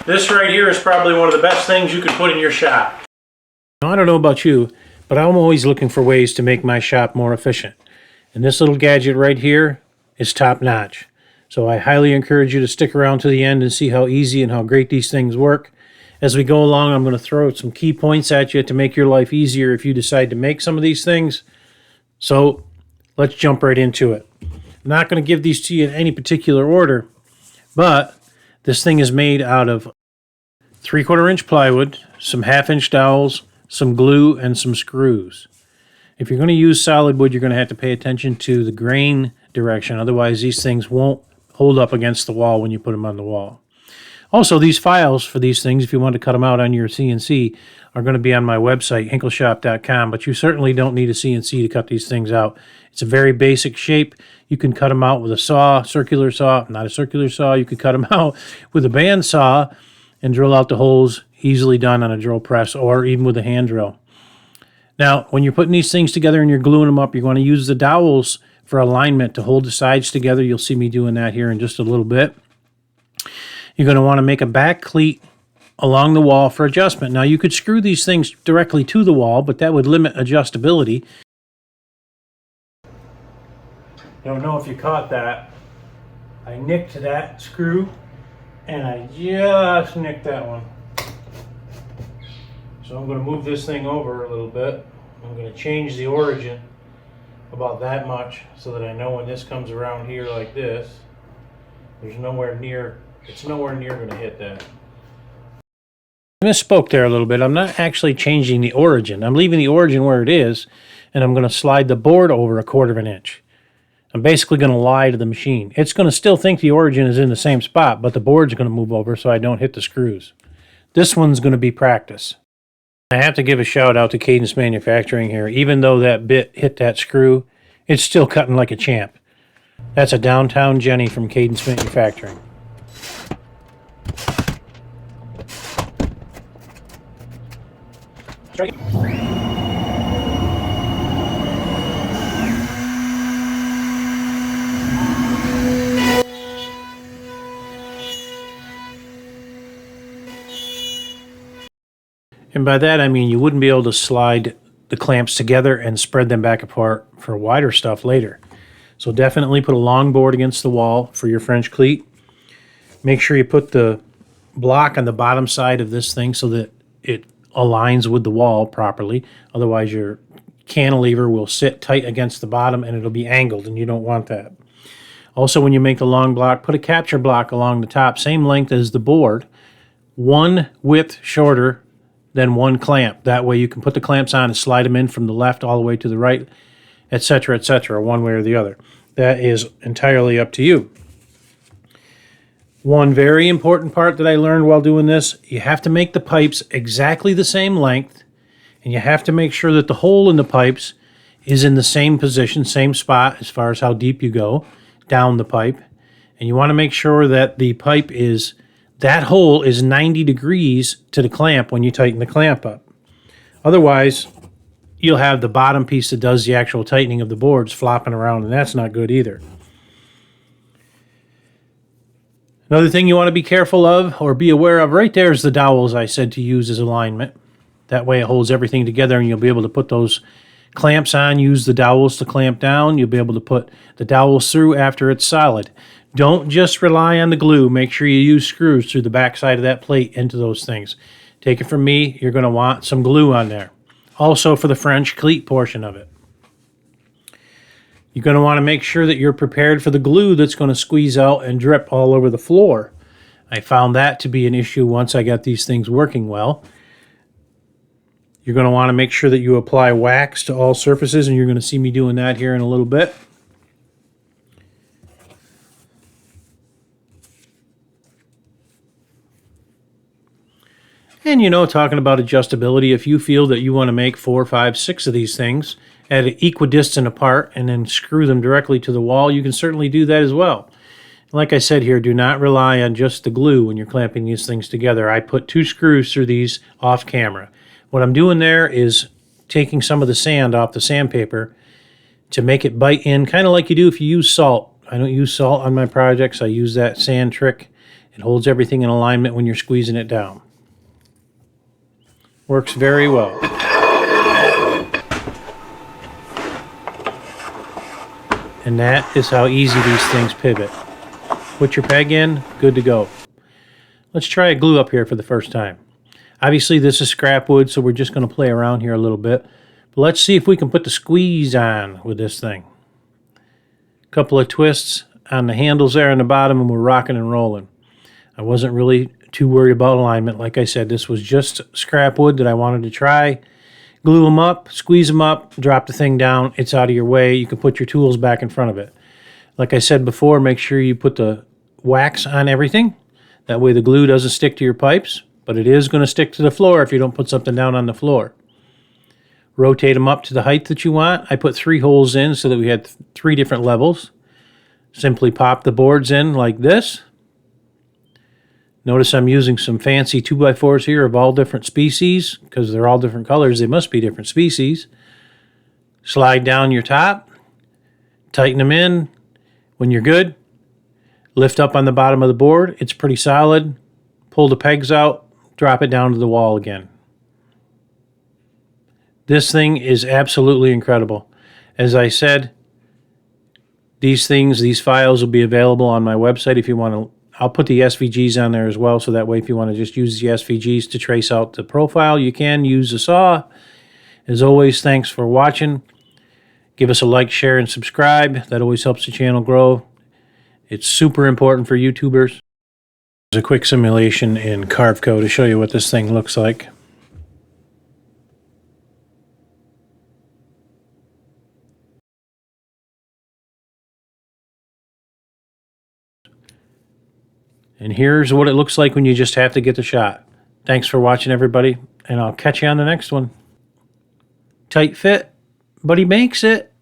This right here is probably one of the best things you could put in your shop. Now, I don't know about you, but I'm always looking for ways to make my shop more efficient. And this little gadget right here is top notch. So I highly encourage you to stick around to the end and see how easy and how great these things work. As we go along, I'm going to throw some key points at you to make your life easier if you decide to make some of these things. So let's jump right into it. I'm not going to give these to you in any particular order, but this thing is made out of 3/4 inch plywood, some 1/2 inch dowels, some glue, and some screws. If you're going to use solid wood, you're going to have to pay attention to the grain direction. Otherwise, these things won't hold up against the wall when you put them on the wall. Also, these files for these things, if you want to cut them out on your CNC, are going to be on my website, Hinkleshop.com, but you certainly don't need a CNC to cut these things out. It's a very basic shape. You can cut them out with a saw, circular saw, not a circular saw. You could cut them out with a bandsaw and drill out the holes, easily done on a drill press or even with a hand drill. Now, when you're putting these things together and you're gluing them up, you're going to use the dowels for alignment to hold the sides together. You'll see me doing that here in just a little bit. You're going to want to make a back cleat along the wall for adjustment. Now, you could screw these things directly to the wall, but that would limit adjustability. Don't know if you caught that. I nicked that screw, and I just nicked that one. So I'm going to move this thing over a little bit. I'm going to change the origin about that much so that I know when this comes around here like this, it's nowhere near going to hit that. I misspoke there a little bit. I'm not actually changing the origin. I'm leaving the origin where it is, and I'm going to slide the board over 1/4 inch. I'm basically going to lie to the machine. It's going to still think the origin is in the same spot, but the board's going to move over so I don't hit the screws. This one's going to be practice. I have to give a shout out to Cadence Manufacturing here. Even though that bit hit that screw, it's still cutting like a champ. That's a downtown Jenny from Cadence Manufacturing. And by that I mean you wouldn't be able to slide the clamps together and spread them back apart for wider stuff later. So definitely put a long board against the wall for your French cleat. Make sure you put the block on the bottom side of this thing so that it aligns with the wall properly. Otherwise your cantilever will sit tight against the bottom and it'll be angled, and you don't want that. Also, when you make the long block, put a capture block along the top, same length as the board, one width shorter than one clamp. That way you can put the clamps on and slide them in from the left all the way to the right, etc., one way or the other. That is entirely up to you. One very important part that I learned while doing this, you have to make the pipes exactly the same length, and you have to make sure that the hole in the pipes is in the same position, same spot as far as how deep you go down the pipe. And you want to make sure that the pipe is, that hole is 90 degrees to the clamp when you tighten the clamp up. Otherwise, you'll have the bottom piece that does the actual tightening of the boards flopping around, and that's not good either. Another thing you want to be careful of or be aware of, right there is the dowels I said to use as alignment. That way it holds everything together and you'll be able to put those clamps on, use the dowels to clamp down. You'll be able to put the dowels through after it's solid. Don't just rely on the glue. Make sure you use screws through the back side of that plate into those things. Take it from me, you're going to want some glue on there. Also for the French cleat portion of it. You're going to want to make sure that you're prepared for the glue that's going to squeeze out and drip all over the floor. I found that to be an issue once I got these things working well. You're going to want to make sure that you apply wax to all surfaces, and you're going to see me doing that here in a little bit. And you know, talking about adjustability, if you feel that you want to make 4, 5, 6 of these things at an equidistant apart and then screw them directly to the wall, you can certainly do that as well. Like I said here, do not rely on just the glue when you're clamping these things together. I put 2 screws through these off camera. What I'm doing there is taking some of the sand off the sandpaper to make it bite in, kind of like you do if you use salt. I don't use salt on my projects. I use that sand trick It holds everything in alignment when you're squeezing it down. Works very well. And that is how easy these things pivot. Put your peg in, good to go. Let's try a glue up here for the first time. Obviously this is scrap wood, so we're just going to play around here a little bit. But let's see if we can put the squeeze on with this thing. A couple of twists on the handles there on the bottom, and we're rocking and rolling. I wasn't really too worried about alignment. Like I said, this was just scrap wood that I wanted to try. Glue them up, squeeze them up, drop the thing down. It's out of your way. You can put your tools back in front of it. Like I said before, make sure you put the wax on everything. That way the glue doesn't stick to your pipes, but it is going to stick to the floor if you don't put something down on the floor. Rotate them up to the height that you want. I put 3 holes in so that we had 3 different levels. Simply pop the boards in like this. Notice I'm using some fancy 2x4s here of all different species. Because they're all different colors, they must be different species. Slide down your top. Tighten them in. When you're good, lift up on the bottom of the board. It's pretty solid. Pull the pegs out. Drop it down to the wall again. This thing is absolutely incredible. As I said, these files will be available on my website if you want to. I'll put the SVGs on there as well, so that way if you want to just use the SVGs to trace out the profile, you can use a saw. As always, thanks for watching. Give us a like, share, and subscribe. That always helps the channel grow. It's super important for YouTubers. There's a quick simulation in Carveco to show you what this thing looks like. And here's what it looks like when you just have to get the shot. Thanks for watching, everybody, and I'll catch you on the next one. Tight fit, but he makes it.